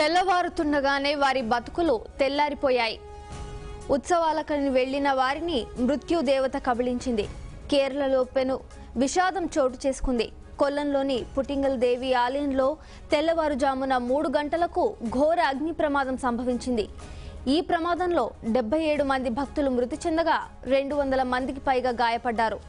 తెల్లవారుతుండగానే వారి బతుకులు తెల్లారిపోయాయి. ఉత్సవాలకని వెళ్లిన వారిని మృత్యు దేవత కబళించింది. కేరళలో పెను విషాదం చోటు చేసుకుంది. కొల్లంలోని పుట్టింగల్ దేవి ఆలయంలో తెల్లవారుజామున 3 గంటలకు ఘోర అగ్ని ప్రమాదం సంభవించింది. ఈ ప్రమాదంలో 77 మంది భక్తులు మృతి చెందగా 200 మందికి పైగా గాయపడ్డారు.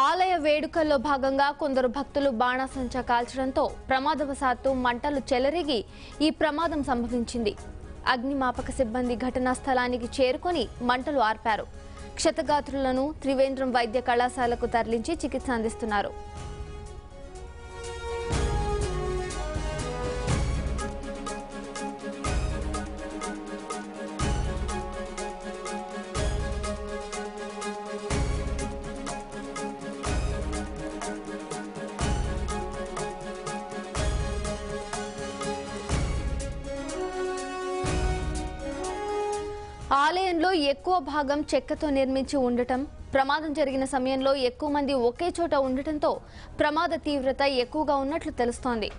ఆలయ వేడుకల్లో భాగంగా కొందరు భక్తులు బాణాసంచా కాల్చడంతో ప్రమాదవశాత్తు మంటలు చెలరేగి ఈ ప్రమాదం సంభవించింది. అగ్నిమాపక సిబ్బంది ఘటనా స్థలానికి చేరుకొని మంటలు ఆర్పారు. క్షతగాత్రులను త్రివేంద్రం వైద్య కళాశాలకు తరలించి చికిత్స అందిస్తున్నారు. ఆలయంలో ఎక్కువ భాగం చెక్కతో నిర్మించి ఉండటం, ప్రమాదం జరిగిన సమయంలో ఎక్కువ మంది ఒకే చోట ఉండటంతో ప్రమాద తీవ్రత ఎక్కువగా ఉన్నట్లు తెలుస్తోంది.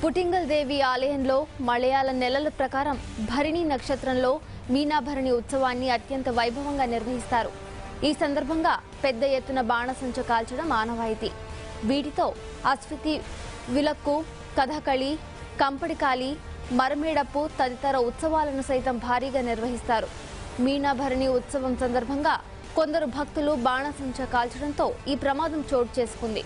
పుట్టింగల్ దేవి ఆలయంలో మలయాళ నెలల ప్రకారం భరిణి నక్షత్రంలో మీనాభరణి ఉత్సవాన్ని అత్యంత వైభవంగా నిర్వహిస్తారు. ఈ సందర్భంగా పెద్ద ఎత్తున బాణసంచ కాల్చడం ఆనవాయితీ. వీటితో అశ్వతి విలక్కు, కథకళి, కంపడికాలి, మరమేడప్పు తదితర ఉత్సవాలను సైతం భారీగా నిర్వహిస్తారు. మీనాభరణి ఉత్సవం సందర్భంగా కొందరు భక్తులు బాణసంచ కాల్చడంతో ఈ ప్రమాదం చోటు చేసుకుంది.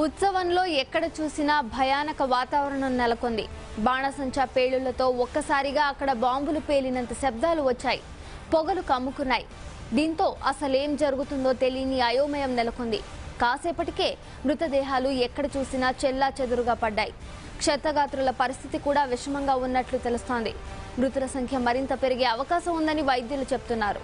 ఉత్సవంలో ఎక్కడ చూసినా భయానక వాతావరణం నెలకొంది. బాణసంచా పేలుళ్లతో ఒక్కసారిగా అక్కడ బాంబులు పేలినంత శబ్దాలు వచ్చాయి. పొగలు కమ్ముకున్నాయి. దీంతో అసలేం జరుగుతుందో తెలియని అయోమయం నెలకొంది. కాసేపటికే మృతదేహాలు ఎక్కడ చూసినా చెల్లా చెదురుగా పడ్డాయి. క్షతగాత్రుల పరిస్థితి కూడా విషమంగా ఉన్నట్లు తెలుస్తోంది. మృతుల సంఖ్య మరింత పెరిగే అవకాశం ఉందని వైద్యులు చెప్తున్నారు.